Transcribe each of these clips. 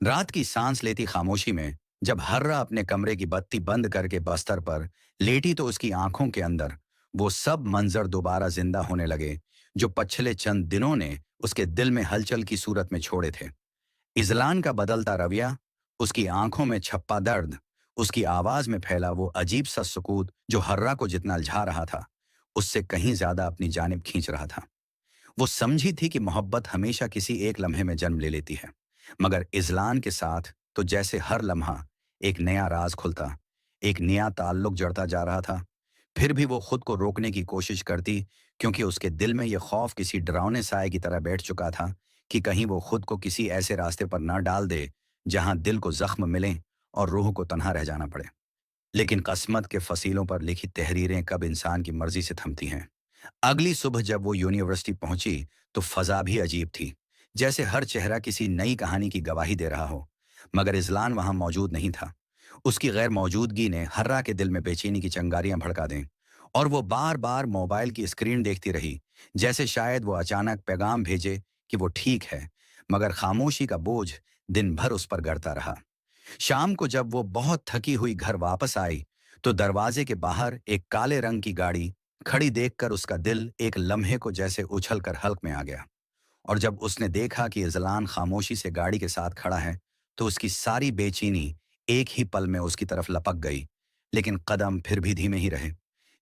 रात की सांस लेती खामोशी में जब हर्रा अपने कमरे की बत्ती बंद करके बस्तर पर लेटी तो उसकी आंखों के अंदर वो सब मंजर दोबारा जिंदा होने लगे जो पिछले चंद दिनों ने उसके दिल में हलचल की सूरत में छोड़े थे। इजलान का बदलता रवैया, उसकी आंखों में छप्पा दर्द, उसकी आवाज में फैला वो अजीब सा सुकूत जो हर्रा को जितना लझा रहा था उससे कहीं ज्यादा अपनी जानिब खींच रहा था। वो समझी थी कि मोहब्बत हमेशा किसी एक लम्हे में जन्म ले लेती है, मगर इजलान के साथ तो जैसे हर लम्हा एक नया राज खुलता, एक नया ताल्लुक जड़ता जा रहा था। फिर भी वो खुद को रोकने की कोशिश करती, क्योंकि उसके दिल में ये खौफ किसी डरावने साए की तरह बैठ चुका था कि कहीं वो खुद को किसी ऐसे रास्ते पर न डाल दे जहां दिल को जख्म मिले और रूह को तन्हा रह जाना पड़े। लेकिन किस्मत के फसीलों पर लिखी तहरीरें कब इंसान की मर्जी से थमती हैं। अगली सुबह जब वो यूनिवर्सिटी पहुंची तो फजा भी अजीब थी, जैसे हर चेहरा किसी नई कहानी की गवाही दे रहा हो। मगर इजलान वहां मौजूद नहीं था। उसकी गैर मौजूदगी ने हर्रा के दिल में बेचैनी की चिंगारियां भड़का दें, और वो बार बार मोबाइल की स्क्रीन देखती रही, जैसे शायद वो अचानक पैगाम भेजे कि वो ठीक है। मगर खामोशी का बोझ दिन भर उस पर गड़ता रहा। शाम को जब वो बहुत थकी हुई घर वापस आई तो दरवाजे के बाहर एक काले रंग की गाड़ी खड़ी देखकर उसका दिल एक लम्हे को जैसे उछल कर हल्क में आ गया। और जब उसने देखा कि इजलान खामोशी से गाड़ी के साथ खड़ा है तो उसकी सारी बेचैनी एक ही पल में उसकी तरफ लपक गई। लेकिन कदम फिर भी धीमे ही रहे,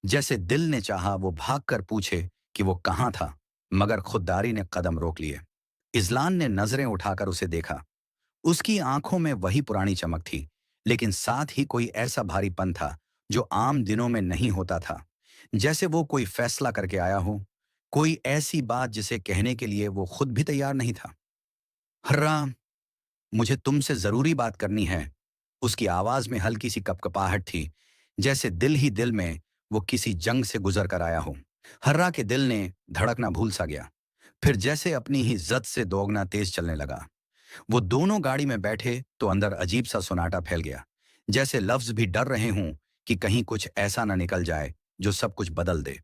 जैसे दिल ने चाहा वो भागकर पूछे कि वो कहाँ था, मगर खुददारी ने कदम रोक लिए। इजलान ने नजरें उठाकर उसे देखा। उसकी आंखों में वही पुरानी चमक थी, लेकिन साथ ही कोई ऐसा भारीपन था जो आम दिनों में नहीं होता था। जैसे वो कोई फैसला करके आया हो, कोई ऐसी बात जिसे कहने के लिए वो खुद भी तैयार नहीं था। हर्रा, मुझे तुमसे जरूरी बात करनी है। उसकी आवाज में हल्की सी कपकपाहट थी, जैसे दिल ही दिल में वो किसी जंग से गुजर कर आया हो। हर्रा के दिल ने धड़कना भूल सा गया, फिर जैसे अपनी ही जद से दोगुना तेज चलने लगा। वो दोनों गाड़ी में बैठे तो अंदर अजीब सा सुनाटा फैल गया, जैसे लफ्ज भी डर रहे हों कि कहीं कुछ ऐसा ना निकल जाए जो सब कुछ बदल दे।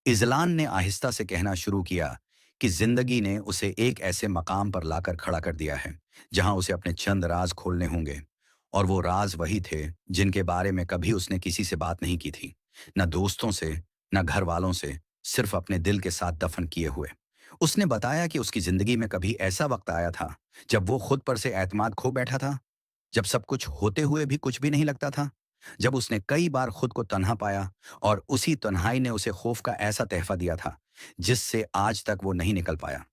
इजलान ने आहिस्ता से कहना शुरू किया कि जिंदगी ने उसे एक ऐसे मकाम पर लाकर खड़ा कर दिया है जहां उसे अपने चंद राज खोलने होंगे। और वो राज वही थे जिनके बारे में कभी उसने किसी से बात नहीं की थी, न दोस्तों से, न घर वालों से, सिर्फ अपने दिल के साथ दफन किए हुए। उसने बताया कि उसकी जिंदगी में कभी ऐसा वक्त आया था जब वो खुद पर से एतमाद खो बैठा था, जब सब कुछ होते हुए भी कुछ भी नहीं लगता था, जब उसने कई बार खुद को तन्हा पाया और उसी तन्हाई ने उसे खौफ का ऐसा तहफा दिया था जिससे आज तक वो नहीं निकल पाया।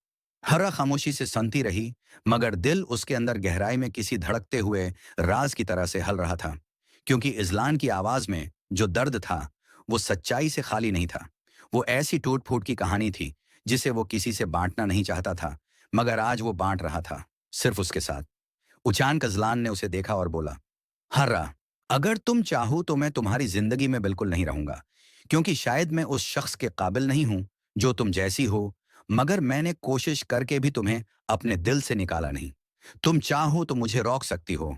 हरा खामोशी से सुनती रही, मगर दिल उसके अंदर गहराई में किसी धड़कते हुए राज की तरह से हल रहा था, क्योंकि इजलान की आवाज में जो दर्द था वो सच्चाई से खाली नहीं था। वो ऐसी टूट फूट की कहानी थी जिसे वो किसी से बांटना नहीं चाहता था, मगर आज वो बांट रहा था, सिर्फ उसके साथ। उचान कजलान ने उसे देखा और बोला, हर्रा, अगर तुम चाहो तो मैं तुम्हारी जिंदगी में बिल्कुल नहीं रहूंगा, क्योंकि शायद मैं उस शख्स के काबिल नहीं हूं जो तुम जैसी हो, मगर मैंने कोशिश करके भी तुम्हें अपने दिल से निकाला नहीं। तुम चाहो तो मुझे रोक सकती हो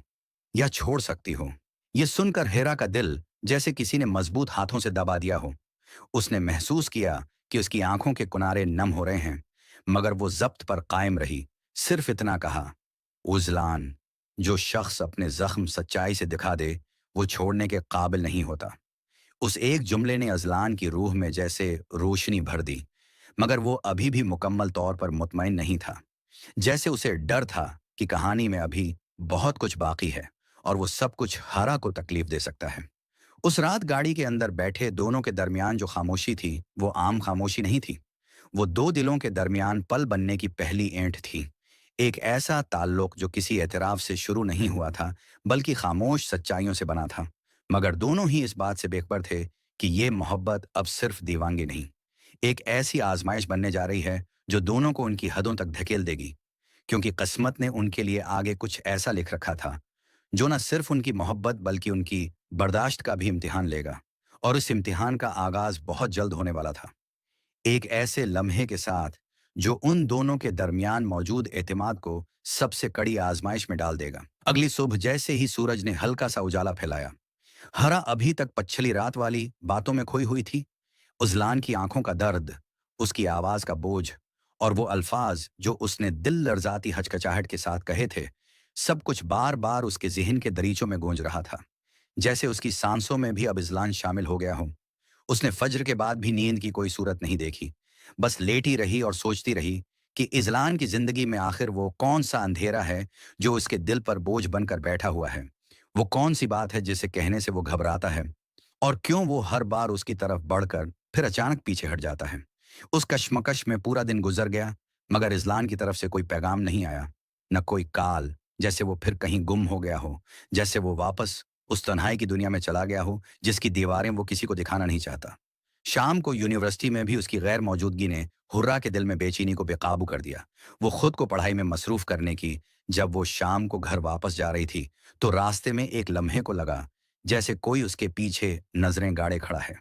या छोड़ सकती हो। ये सुनकर हेरा का दिल जैसे किसी ने मजबूत हाथों से दबा दिया हो। उसने महसूस किया कि उसकी आंखों के किनारे नम हो रहे हैं, मगर वो जब्त पर कायम रही। सिर्फ इतना कहा, उजलान, जो शख्स अपने जख्म सच्चाई से दिखा दे वो छोड़ने के काबिल नहीं होता। उस एक जुमले ने अजलान की रूह में जैसे रोशनी भर दी, मगर वो अभी भी मुकम्मल तौर पर मुतमईन नहीं था। जैसे उसे डर था कि कहानी में अभी बहुत कुछ बाकी है और वो सब कुछ हरा को तकलीफ दे सकता है। उस रात गाड़ी के अंदर बैठे दोनों के दरमियान जो खामोशी थी वो आम खामोशी नहीं थी। वो दो दिलों के दरमियान पल बनने की पहली ऐंठ थी। एक ऐसा ताल्लुक जो किसी एतराफ से शुरू नहीं हुआ था, बल्कि खामोश सच्चाइयों से बना था। मगर दोनों ही इस बात से बेखबर थे कि ये मोहब्बत अब सिर्फ दीवानगी नहीं, एक ऐसी आजमाइश बनने जा रही है जो दोनों को उनकी हदों तक धकेल देगी। क्योंकि किस्मत ने उनके लिए आगे कुछ ऐसा लिख रखा था जो न सिर्फ उनकी मोहब्बत बल्कि उनकी बर्दाश्त का भी इम्तिहान लेगा। और इस इम्तिहान का आगाज बहुत जल्द होने वाला था, एक ऐसे लम्हे के साथ जो उन दोनों के दरमियान मौजूद एतमाद को सबसे कड़ी आजमाइश में डाल देगा। अगली सुबह जैसे ही सूरज ने हल्का सा उजाला फैलाया, हरा अभी तक पछली रात वाली बातों में खोई हुई थी। उजलान की आंखों का दर्द, उसकी आवाज का बोझ, और वो अल्फाज जो उसने दिल लर्जाती हचकचाहट के साथ कहे थे, सब कुछ बार बार उसके जहन के दरीचों में गूंज रहा था, जैसे उसकी सांसों में भी अब इज़लान शामिल हो गया हो। उसने फज्र के बाद भी नींद की कोई सूरत नहीं देखी, बस लेटी रही और सोचती रही कि इज़लान की जिंदगी में आखिर वो कौन सा अंधेरा है जो उसके दिल पर बोझ बनकर बैठा हुआ है। वो कौन सी बात है जिसे कहने से वो घबराता है, और क्यों वो हर बार उसकी तरफ बढ़कर फिर अचानक पीछे हट जाता है। उस कश्मकश में पूरा दिन गुजर गया, मगर इज़लान की तरफ से कोई पैगाम नहीं आया, न कोई काल, जैसे वो फिर कहीं गुम हो गया हो, जैसे वो वापस उस तन्हाई की दुनिया में चला गया हो जिसकी दीवारें वो किसी को दिखाना नहीं चाहता। शाम को यूनिवर्सिटी में भी उसकी गैर मौजूदगी ने हुर्रा के दिल में बेचैनी को बेकाबू कर दिया। वो खुद को पढ़ाई में मसरूफ करने की जब वो शाम को घर वापस जा रही थी, तो रास्ते में एक लम्हे को लगा जैसे कोई उसके पीछे नजरें गाड़े खड़ा है।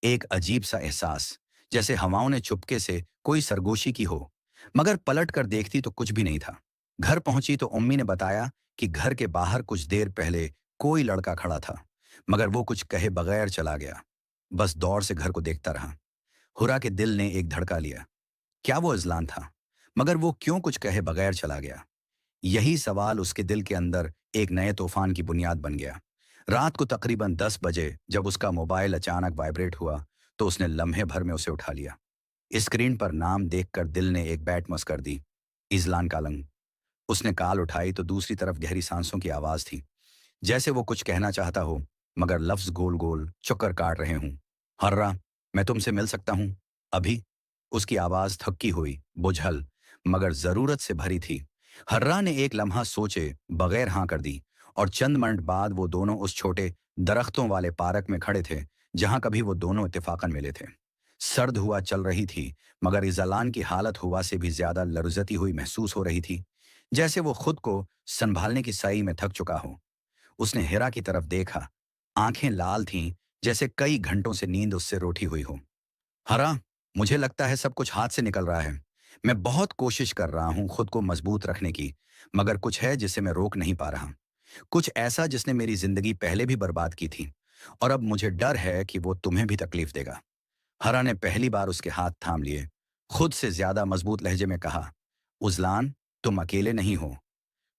एक अजीब सा एहसास, जैसे हवाओं ने चुपके से कोई सरगोशी की हो। मगर पलट कर देखती तो कुछ भी नहीं था। घर पहुंची तो उम्मी ने बताया कि घर के बाहर कुछ देर पहले कोई लड़का खड़ा था, मगर वो कुछ कहे बगैर चला गया, बस दौड़ से घर को देखता रहा। हुरा के दिल ने एक धड़का लिया। क्या वो इज़लान था? मगर वो क्यों कुछ कहे बगैर चला गया? यही सवाल उसके दिल के अंदर एक नए तूफान की बुनियाद बन गया। रात को तकरीबन 10 बजे जब उसका मोबाइल अचानक वाइब्रेट हुआ, तो उसने लम्हे भर में उसे उठा लिया। स्क्रीन पर नाम देखकर दिल ने एक बैट मस कर दी। इज़लान कालंग। उसने कॉल उठाई तो दूसरी तरफ गहरी सांसों की आवाज थी, जैसे वो कुछ कहना चाहता हो, मगर लफ्ज गोल गोल चक्कर काट रहे हों। हर्रा, मैं तुमसे मिल सकता हूं अभी? उसकी आवाज थकी हुई, बुझल, मगर जरूरत से भरी थी। हर्रा ने एक लम्हा सोचे बगैर हाँ कर दी, और चंद मिनट बाद वो दोनों उस छोटे दरख्तों वाले पार्क में खड़े थे जहां कभी वो दोनों इत्तेफाकन मिले थे। सर्द हुआ चल रही थी, मगर इज़लान की हालत हुआ से भी ज्यादा लर्जती हुई महसूस हो रही थी, जैसे वो खुद को संभालने की सही में थक चुका हो। उसने हेरा की तरफ देखा। आंखें लाल थीं, जैसे कई घंटों से नींद उससे रूठी हुई हो। हरा, मुझे लगता है सब कुछ हाथ से निकल रहा है। मैं बहुत कोशिश कर रहा हूं खुद को मजबूत रखने की, मगर कुछ है जिसे मैं रोक नहीं पा रहा। कुछ ऐसा जिसने मेरी जिंदगी पहले भी बर्बाद की थी, और अब मुझे डर है कि वो तुम्हें भी तकलीफ देगा। हरा ने पहली बार उसके हाथ थाम लिए, खुद से ज्यादा मजबूत लहजे में कहा, उजलान, तुम अकेले नहीं हो।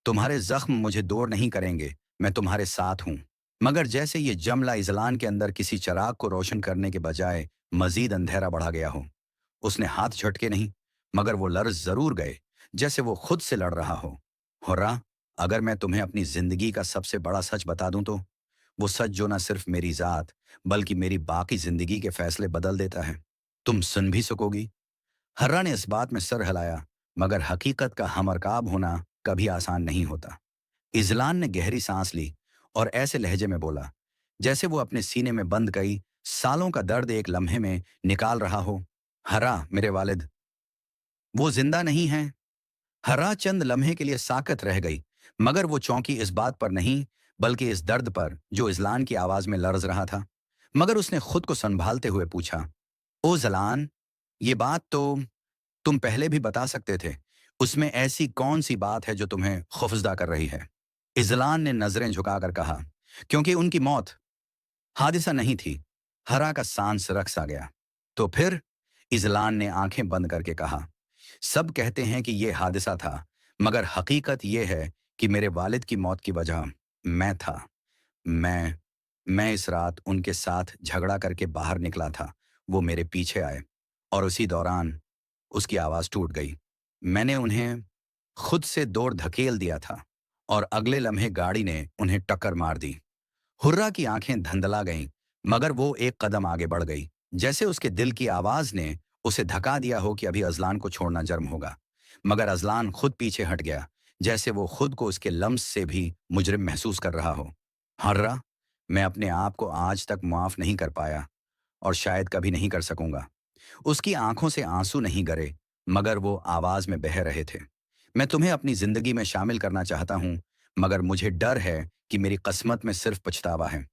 तुम्हारे जख्म मुझे दूर नहीं करेंगे, मैं तुम्हारे साथ हूं। मगर जैसे ये जमला इजलान के अंदर किसी चिराग को रोशन करने के बजाय मजीद अंधेरा बढ़ा गया हो। उसने हाथ झटके नहीं, मगर वो लर्ज जरूर गए, जैसे वो खुद से लड़ रहा हो। हुर्रा, अगर मैं तुम्हें अपनी जिंदगी का सबसे बड़ा सच बता दूं, तो वो सच जो ना सिर्फ मेरी जात बल्कि मेरी बाकी जिंदगी के फैसले बदल देता है, तुम सुन भी सकोगी? हर्रा ने इस बात में सर हिलाया, मगर हकीकत का हमरकाब होना कभी आसान नहीं होता। इजलान ने गहरी सांस ली और ऐसे लहजे में बोला, जैसे वो अपने सीने में बंद कई सालों का दर्द एक लम्हे में निकाल रहा हो। हरा, मेरे वालिद, वो जिंदा नहीं है। हरा चंद लम्हे के लिए साकत रह गई, मगर वो चौंकी इस बात पर नहीं, बल्कि इस दर्द पर जो इजलान की आवाज में लर्ज रहा था। मगर उसने खुद को संभालते हुए पूछा, ओ जलान, ये बात तो तुम पहले भी बता सकते थे। उसमें ऐसी कौन सी बात है जो तुम्हें खौफजदा कर रही है? इजलान ने नजरें झुकाकर कहा, क्योंकि उनकी मौत हादिसा नहीं थी। हरा का सांस रक्स आ गया। तो फिर? इजलान ने आंखें बंद करके कहा, सब कहते हैं कि यह हादिसा था, मगर हकीकत यह है कि मेरे वालिद की मौत की वजह मैं था। मैं मैं इस रात उनके साथ झगड़ा करके बाहर निकला था। वो मेरे पीछे आए, और उसी दौरान उसकी आवाज टूट गई। मैंने उन्हें खुद से दौड़ धकेल दिया था, और अगले लम्हे गाड़ी ने उन्हें टक्कर मार दी। हुर्रा की आंखें धंधला गईं, मगर वो एक कदम आगे बढ़ गई, जैसे उसके दिल की आवाज ने उसे धका दिया हो कि अभी अजलान को छोड़ना जर्म होगा। मगर अजलान खुद पीछे हट गया, जैसे वो खुद को उसके लम्स से भी मुजरिम महसूस कर रहा हो। हर्रा, मैं अपने आप को आज तक माफ नहीं कर पाया, और शायद कभी नहीं कर सकूंगा। उसकी आंखों से आंसू नहीं गिरे, मगर वो आवाज में बह रहे थे। मैं तुम्हें अपनी जिंदगी में शामिल करना चाहता हूं, मगर मुझे डर है कि मेरी किस्मत में सिर्फ पछतावा है,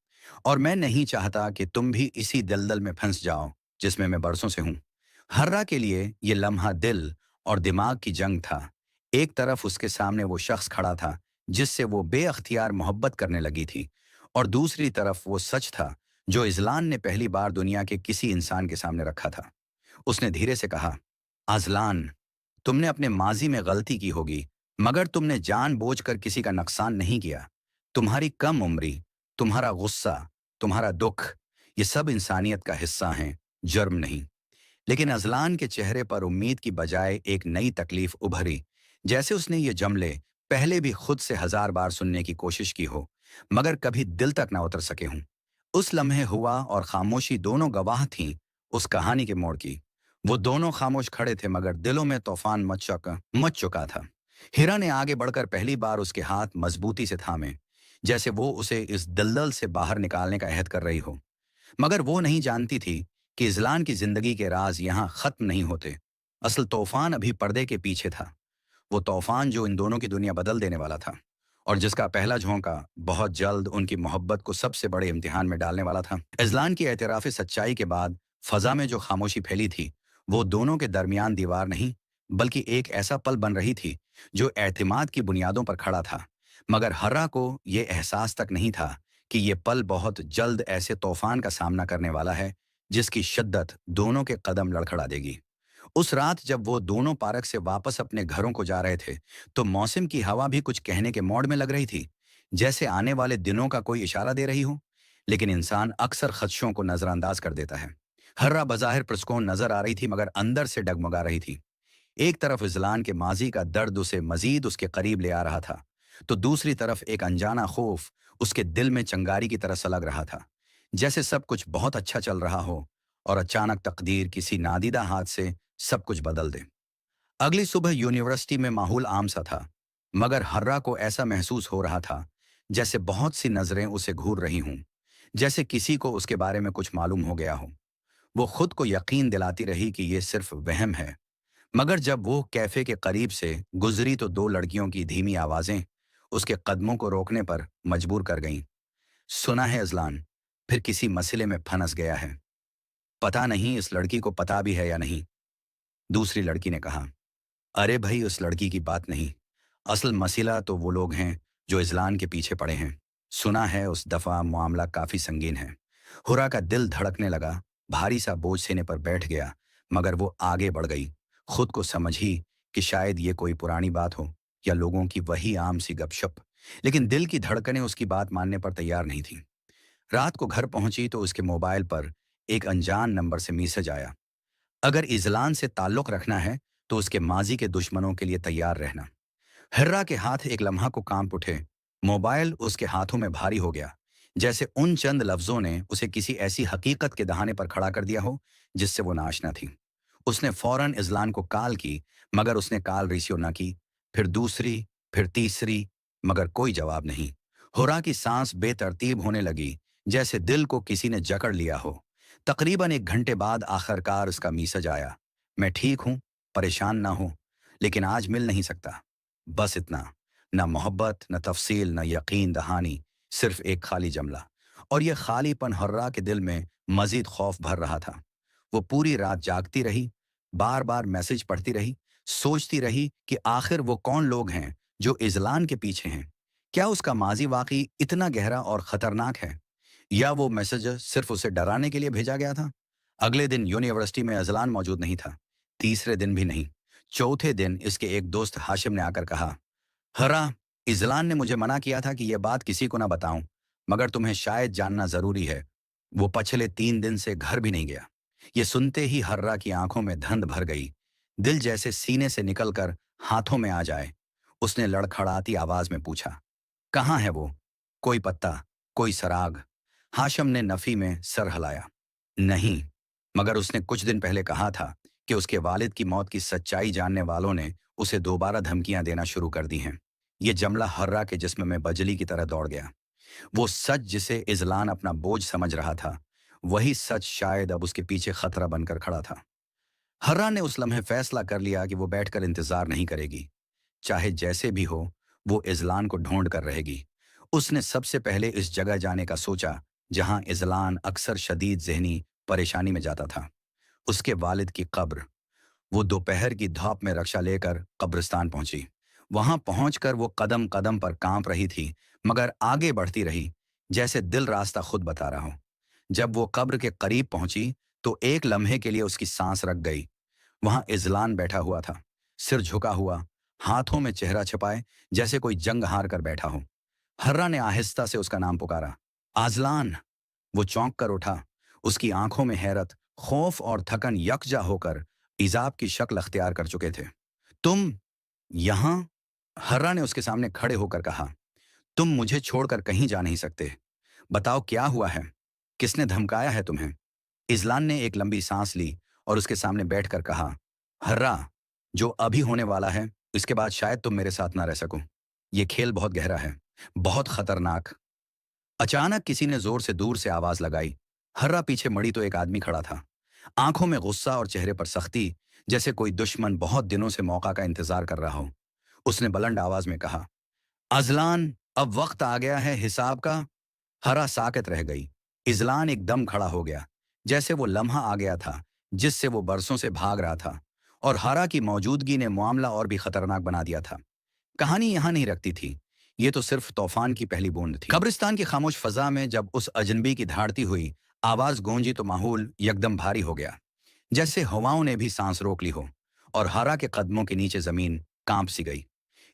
और मैं नहीं चाहता कि तुम भी इसी दलदल में फंस जाओ जिसमें मैं बरसों से हूं। हर्रा के लिए ये लम्हा दिल और दिमाग की जंग था। एक तरफ उसके सामने वो शख्स खड़ा था जिससे वो बेअख्तियार मोहब्बत करने लगी थी, और दूसरी तरफ वो सच था जो इजलान ने पहली बार दुनिया के किसी इंसान के सामने रखा था। उसने धीरे से कहा, अजलान, तुमने अपने माजी में गलती की होगी, मगर तुमने जानबूझकर किसी का नुकसान नहीं किया। तुम्हारी कम उम्री, तुम्हारा गुस्सा, तुम्हारा दुख, ये सब इंसानियत का हिस्सा हैं, जुर्म नहीं। लेकिन अजलान के चेहरे पर उम्मीद की बजाय एक नई तकलीफ उभरी, जैसे उसने ये जुमले पहले भी खुद से 1000 बार सुनने की कोशिश की हो, मगर कभी दिल तक ना उतर सके हों। उस लम्हे हुआ और खामोशी दोनों गवाह थीं उस कहानी के मोड़ की। वो दोनों खामोश खड़े थे, मगर दिलों में तूफान मच चुका था। हीरा ने आगे बढ़कर पहली बार उसके हाथ मजबूती से थामे, जैसे वो उसे इस दलदल से बाहर निकालने का अहद कर रही हो। मगर वो नहीं जानती थी कि इज़लान की जिंदगी के राज यहाँ खत्म नहीं होते। असल तूफान अभी पर्दे के पीछे था। वो तूफान जो इन दोनों की दुनिया बदल देने वाला था, और जिसका पहला झोंका बहुत जल्द उनकी मोहब्बत को सबसे बड़े इम्तिहान में डालने वाला था। इज़लान की एतराफ़ सच्चाई के बाद फजा में जो खामोशी फैली थी, वो दोनों के दरमियान दीवार नहीं, बल्कि एक ऐसा पल बन रही थी जो एतमाद की बुनियादों पर खड़ा था। मगर हर्रा को ये एहसास तक नहीं था कि ये पल बहुत जल्द ऐसे तूफान का सामना करने वाला है जिसकी शिद्दत दोनों के कदम लड़खड़ा देगी। उस रात जब वो दोनों पार्क से वापस अपने घरों को जा रहे थे, तो मौसम की हवा भी कुछ कहने के मोड में लग रही थी, जैसे आने वाले दिनों का कोई इशारा दे रही हो। लेकिन इंसान अक्सर खदशों को नजरअंदाज कर देता है। हर्रा बज़ाहिर पुरस्कून नजर आ रही थी, मगर अंदर से डगमगा रही थी। एक तरफ इज़लान के माजी का दर्द उसे मजीद उसके करीब ले आ रहा था, तो दूसरी तरफ एक अनजाना खौफ उसके दिल में चंगारी की तरह सलग रहा था, जैसे सब कुछ बहुत अच्छा चल रहा हो और अचानक तकदीर किसी नादीदा हाथ से सब कुछ बदल दे। अगली सुबह यूनिवर्सिटी में माहौल आम सा था, मगर हर्रा को ऐसा महसूस हो रहा था जैसे बहुत सी नजरें उसे घूर रही हों, जैसे किसी को उसके बारे में कुछ मालूम हो गया हो। वो खुद को यकीन दिलाती रही कि ये सिर्फ वहम है, मगर जब वो कैफे के करीब से गुजरी तो दो लड़कियों की धीमी आवाजें उसके कदमों को रोकने पर मजबूर कर गईं। सुना है अजलान फिर किसी मसले में फंस गया है। पता नहीं इस लड़की को पता भी है या नहीं, दूसरी लड़की ने कहा। अरे भाई, उस लड़की की बात नहीं, असल मसला तो वो लोग हैं जो इजलान के पीछे पड़े हैं। सुना है उस दफा मामला काफी संगीन है। हुरा का दिल धड़कने लगा, भारी सा बोझ सीने पर बैठ गया, मगर वो आगे बढ़ गई। खुद को समझी कि शायद ये कोई पुरानी बात हो या लोगों की वही आम सी गपशप, लेकिन दिल की धड़कनें उसकी बात मानने पर तैयार नहीं थी। रात को घर पहुंची तो उसके मोबाइल पर एक अनजान नंबर से मैसेज आया। अगर इजलान से ताल्लुक रखना है तो उसके माजी के दुश्मनों के लिए तैयार रहना। हिर्रा के हाथ एक लम्हा को कांप उठे। मोबाइल उसके हाथों में भारी हो गया, जैसे उन चंद लफ्जों ने उसे किसी ऐसी हकीकत के दहाने पर खड़ा कर दिया हो जिससे वो नाआशना थी। उसने फौरन इजलान को कॉल की, मगर उसने कॉल रिसीव न की। फिर दूसरी, फिर तीसरी, मगर कोई जवाब नहीं। हुरा की सांस बेतरतीब होने लगी, जैसे दिल को किसी ने जकड़ लिया हो। तकरीबन 1 घंटे बाद आखिरकार उसका मैसेज आया। मैं ठीक हूं, परेशान ना हो, लेकिन आज मिल नहीं सकता। बस इतना। न मोहब्बत, न तफसील, न यकीन दहानी, सिर्फ एक खाली जमला। और यह खालीपन हर्रा के दिल में मजीद खौफ भर रहा था। वो पूरी रात जागती रही, बार बार मैसेज पढ़ती रही, सोचती रही कि आखिर वो कौन लोग हैं जो इजलान के पीछे हैं। क्या उसका माजी वाकई इतना गहरा और खतरनाक है, या वो मैसेज सिर्फ उसे डराने के लिए भेजा गया था। अगले दिन यूनिवर्सिटी में अजलान मौजूद नहीं था, तीसरे दिन भी नहीं। चौथे दिन इसके एक दोस्त हाशिम ने आकर कहा, हरा, इजलान ने मुझे मना किया था कि यह बात किसी को ना बताऊं, मगर तुम्हें शायद जानना जरूरी है। वो पिछले 3 दिन से घर भी नहीं गया। ये सुनते ही हर्रा की आंखों में धंध भर गई, दिल जैसे सीने से निकलकर हाथों में आ जाए। उसने लड़खड़ाती आवाज में पूछा, कहाँ है वो? कोई पत्ता, कोई सराग? हाशम ने नफी में सर हिलाया। नहीं, मगर उसने कुछ दिन पहले कहा था कि उसके वालिद की मौत की सच्चाई जानने वालों ने उसे दोबारा धमकियां देना शुरू कर दी हैं। ये जमला हर्रा के जिस्म में बजली की तरह दौड़ गया। वो सच जिसे इजलान अपना बोझ समझ रहा था, वही सच शायद अब उसके पीछे खतरा बनकर खड़ा था। हर्रा ने उस लम्हे फैसला कर लिया कि वो बैठकर इंतजार नहीं करेगी। चाहे जैसे भी हो, वो इजलान को ढूंढ कर रहेगी। उसने सबसे पहले इस जगह जाने का सोचा जहां इजलान अक्सर शदीद जहनी परेशानी में जाता था। उसके वालिद की कब्र। वो दोपहर की धूप में रक्षा लेकर कब्रिस्तान पहुंची। वहां पहुंचकर वो कदम कदम पर कांप रही थी, मगर आगे बढ़ती रही, जैसे दिल रास्ता खुद बता रहा हो। जब वो कब्र के करीब पहुंची तो एक लम्हे के लिए उसकी सांस रक गई। वहां इजलान बैठा हुआ था, सिर झुका हुआ, हाथों में चेहरा छिपाए जैसे कोई जंग हार कर बैठा हो। हर्रा ने आहिस्ता से उसका नाम पुकारा। आजलान। वो चौंक कर उठा। उसकी आंखों में हैरत, खौफ और थकन यकजा होकर इजाब की शक्ल अख्तियार कर चुके थे। तुम यहां? हर्रा ने उसके सामने खड़े होकर कहा। तुम मुझे छोड़कर कहीं जा नहीं सकते। बताओ क्या हुआ है? किसने धमकाया है तुम्हें? इजलान ने एक लंबी सांस ली और उसके सामने बैठकर कहा, हर्रा, जो अभी होने वाला है इसके बाद शायद तुम मेरे साथ ना रह सको। ये खेल बहुत गहरा है, बहुत खतरनाक। अचानक किसी ने जोर से दूर से आवाज लगाई। हर्रा पीछे मड़ी तो एक आदमी खड़ा था, आंखों में गुस्सा और चेहरे पर सख्ती, जैसे कोई दुश्मन बहुत दिनों से मौका का इंतजार कर रहा हो। उसने बुलंद आवाज में कहा, अजलान, अब वक्त आ गया है हिसाब का। हरा साकत रह गई। इजलान एकदम खड़ा हो गया, जैसे वो लम्हा आ गया था जिससे वो बरसों से भाग रहा था, और हरा की मौजूदगी ने मामला और भी खतरनाक बना दिया था। कहानी यहां नहीं रखती थी। ये तो सिर्फ तूफान की पहली बूंद थी। कब्रिस्तान की खामोश फजा में जब उस अजनबी की धाड़ती हुई आवाज गूंजी तो माहौल यकदम भारी हो गया, जैसे हवाओं ने भी सांस रोक ली हो, और हरा के कदमों के नीचे जमीन कांप सी गई।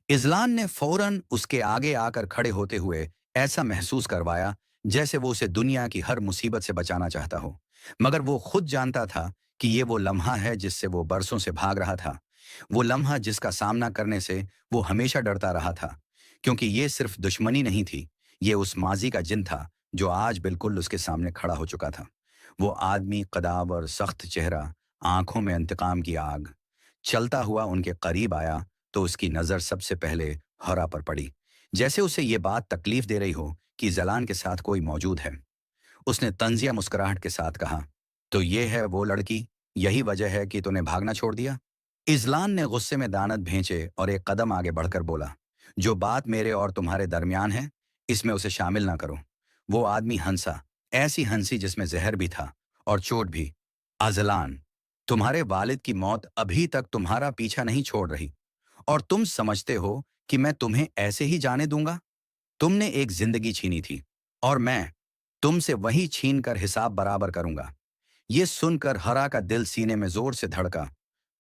इजलान ने फौरन उसके आगे आकर खड़े होते हुए ऐसा महसूस करवाया जैसे वो उसे दुनिया की हर मुसीबत से बचाना चाहता हो, मगर वो खुद जानता था कि ये वो लम्हा है जिससे वो बरसों से भाग रहा था, वो लम्हा जिसका सामना करने से वो हमेशा डरता रहा था, क्योंकि ये सिर्फ दुश्मनी नहीं थी, ये उस माजी का जिन था जो आज बिल्कुल उसके सामने खड़ा हो चुका था। वो आदमी कदावर, सख्त चेहरा, आंखों में इंतकाम की आग, चलता हुआ उनके करीब आया तो उसकी नजर सबसे पहले हरा पर पड़ी, जैसे उसे ये बात तकलीफ दे रही हो कि जलान के साथ कोई मौजूद है। उसने तंजिया मुस्कुराहट के साथ कहा, तो ये है वो लड़की, यही वजह है कि तूने भागना छोड़ दिया? इजलान ने गुस्से में दानत भेंचे और एक कदम आगे बढ़कर बोला, जो बात मेरे और तुम्हारे दरमियान है इसमें उसे शामिल ना करो। वो आदमी हंसा, ऐसी हंसी जिसमें जहर भी था और चोट भी। अजलान, तुम्हारे वालिद की मौत अभी तक तुम्हारा पीछा नहीं छोड़ रही, और तुम समझते हो कि मैं तुम्हें ऐसे ही जाने दूंगा? तुमने एक जिंदगी छीनी थी, और मैं तुमसे वही छीन कर हिसाब बराबर करूंगा। ये सुनकर हरा का दिल सीने में जोर से धड़का।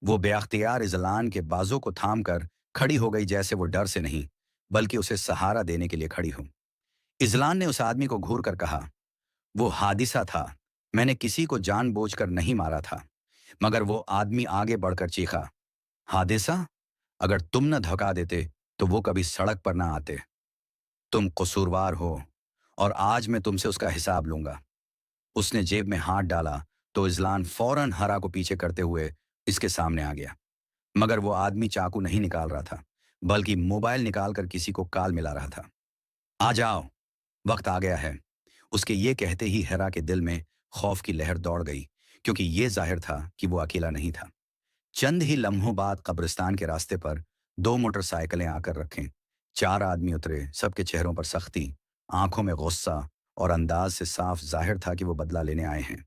वो बेअख्तियार इजलान के बाजों को थाम कर खड़ी हो गई, जैसे वो डर से नहीं बल्कि उसे सहारा देने के लिए खड़ी हो। इजलान ने उस आदमी को घूर कर कहा, वो हादिसा था, मैंने किसी को जानबूझकर नहीं मारा था। मगर वो आदमी आगे बढ़कर चीखा, हादिसा? अगर तुम न धका देते तो वो कभी सड़क पर ना आते। तुम कसूरवार हो, और आज मैं तुमसे उसका हिसाब लूंगा। उसने जेब में हाथ डाला तो इजलान फौरन हरा को पीछे करते हुए इसके सामने आ गया, मगर वो आदमी चाकू नहीं निकाल रहा था, बल्कि मोबाइल निकालकर किसी को कॉल मिला रहा था। आ जाओ, वक्त आ गया है। उसके ये कहते ही हरा के दिल में खौफ की लहर दौड़ गई, क्योंकि ये जाहिर था कि वो अकेला नहीं था। चंद ही लम्हों बाद कब्रिस्तान के रास्ते पर दो मोटरसाइकिलें आकर रखें। चार आदमी उतरे, सबके चेहरों पर सख्ती, आंखों में गुस्सा, और अंदाज से साफ जाहिर था कि वो बदला लेने आए हैं।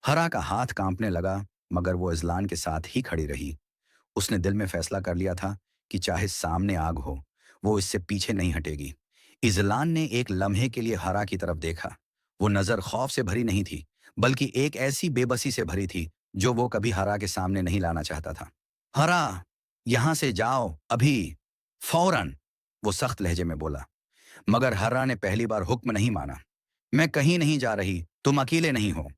हरा का हाथ कांपने लगा, मगर वो इजलान के साथ ही खड़ी रही। उसने दिल में फैसला कर लिया था कि चाहे सामने आग हो, वो इससे पीछे नहीं हटेगी। इजलान ने एक लम्हे के लिए हरा की तरफ देखा। वो नजर खौफ से भरी नहीं थी, बल्कि एक ऐसी बेबसी से भरी थी जो वो कभी हरा के सामने नहीं लाना चाहता था। हरा, यहां से जाओ अभी, फौरन, वो सख्त लहजे में बोला। मगर हर्रा ने पहली बार हुक्म नहीं माना। मैं कहीं नहीं जा रही, तुम अकेले नहीं हो।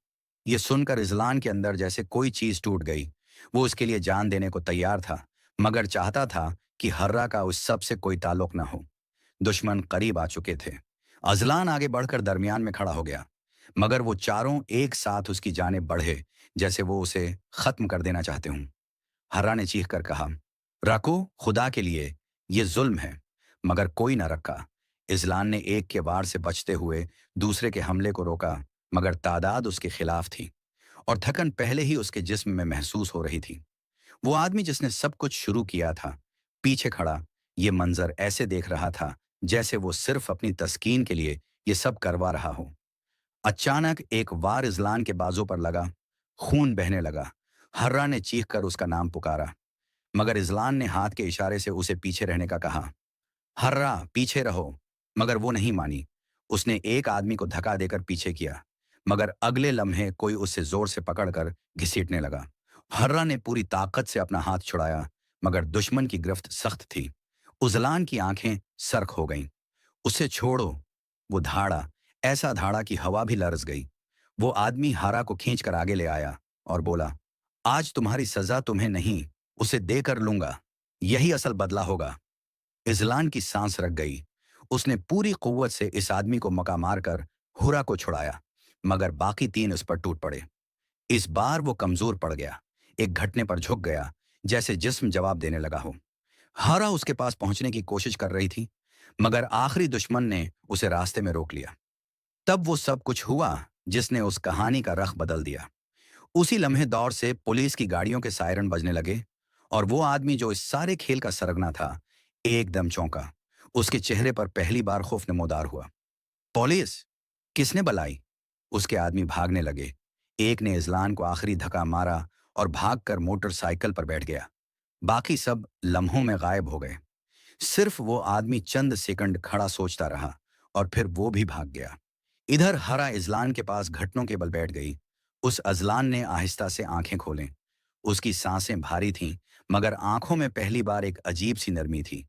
ये सुनकर इजलान के अंदर जैसे कोई चीज टूट गई। वो उसके लिए जान देने को तैयार था, मगर चाहता था कि हर्रा का उस सब से कोई ताल्लुक ना हो। दुश्मन करीब आ चुके थे। अजलान आगे बढ़कर दरमियान में खड़ा हो गया, मगर वो चारों एक साथ उसकी जानिब बढ़े, जैसे वो उसे खत्म कर देना चाहते हों। हर्रा ने चीख कर कहा, रखो, खुदा के लिए, ये जुल्म है। मगर कोई न रखा। इजलान ने एक के वार से बचते हुए दूसरे के हमले को रोका, मगर तादाद उसके खिलाफ थी, और थकन पहले ही उसके जिस्म में महसूस हो रही थी। वो आदमी जिसने सब कुछ शुरू किया था, पीछे खड़ा ये मंजर ऐसे देख रहा था जैसे वो सिर्फ अपनी तस्कीन के लिए ये सब करवा रहा हो। अचानक एक वार इजलान के बाजू पर लगा, खून बहने लगा। हर्रा ने चीख कर उसका नाम पुकारा, मगर इजलान ने हाथ के इशारे से उसे पीछे रहने का कहा। हर्रा, पीछे रहो, मगर वो नहीं मानी। उसने एक आदमी को धक्का देकर पीछे किया, मगर अगले लम्हे कोई उससे जोर से पकड़कर घसीटने लगा। हर्रा ने पूरी ताकत से अपना हाथ छुड़ाया, मगर दुश्मन की गिरफ्त सख्त थी। उजलान की आंखें सर्क हो गईं। उसे छोड़ो। वो धाड़ा, ऐसा धाड़ा कि हवा भी लरज गई। वो आदमी हारा को खींच कर आगे ले आया और बोला, आज तुम्हारी सजा तुम्हें नहीं, उसे देकर लूंगा। यही असल बदला होगा। इजलान की सांस रख गई। उसने पूरी कुव्वत से इस आदमी को मका मारकर हुरा को छुड़ाया, मगर बाकी तीन उस पर टूट पड़े। इस बार वो कमजोर पड़ गया, एक घटने पर झुक गया, जैसे जिस्म जवाब देने लगा हो। हारा उसके पास पहुंचने की कोशिश कर रही थी, मगर आखिरी दुश्मन ने उसे रास्ते में रोक लिया। तब वो सब कुछ हुआ जिसने उस कहानी का रख बदल दिया। उसी लम्हे दौर से पुलिस की गाड़ियों के सायरन बजने लगे, और वो आदमी जो इस सारे खेल का सरगना था, एकदम चौंका। उसके चेहरे पर पहली बार खौफ नमोदार हुआ। पुलिस! किसने बुलाई? उसके आदमी भागने लगे। एक ने इजलान को आखिरी धक्का मारा और भागकर मोटरसाइकिल पर बैठ गया। बाकी सब लम्हों में गायब हो गए। सिर्फ वो आदमी चंद सेकंड खड़ा सोचता रहा, और फिर वो भी भाग गया। इधर हरा इजलान के पास घुटनों के बल बैठ गई। उस अजलान ने आहिस्ता से आंखें खोलें। उसकी सांसें भारी थीं, मगर आंखों में पहली बार एक अजीब सी नरमी थी।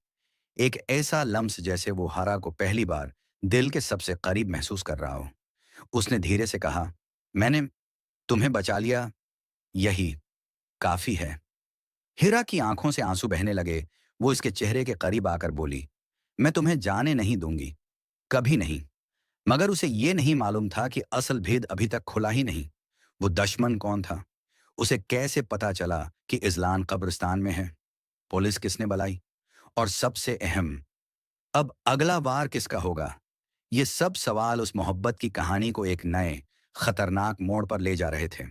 एक ऐसा लम्स जैसे वो हरा को पहली बार दिल के सबसे करीब महसूस कर रहा हो। उसने धीरे से कहा, मैंने तुम्हें बचा लिया, यही काफी है। हिरा की आंखों से आंसू बहने लगे। वो इसके चेहरे के करीब आकर बोली, मैं तुम्हें जाने नहीं दूंगी, कभी नहीं। मगर उसे ये नहीं मालूम था कि असल भेद अभी तक खुला ही नहीं। वो दुश्मन कौन था? उसे कैसे पता चला कि इजलान कब्रिस्तान में है? पुलिस किसने बुलाई? और सबसे अहम, अब अगला वार किसका होगा? ये सब सवाल उस मोहब्बत की कहानी को एक नए, खतरनाक मोड़ पर ले जा रहे थे।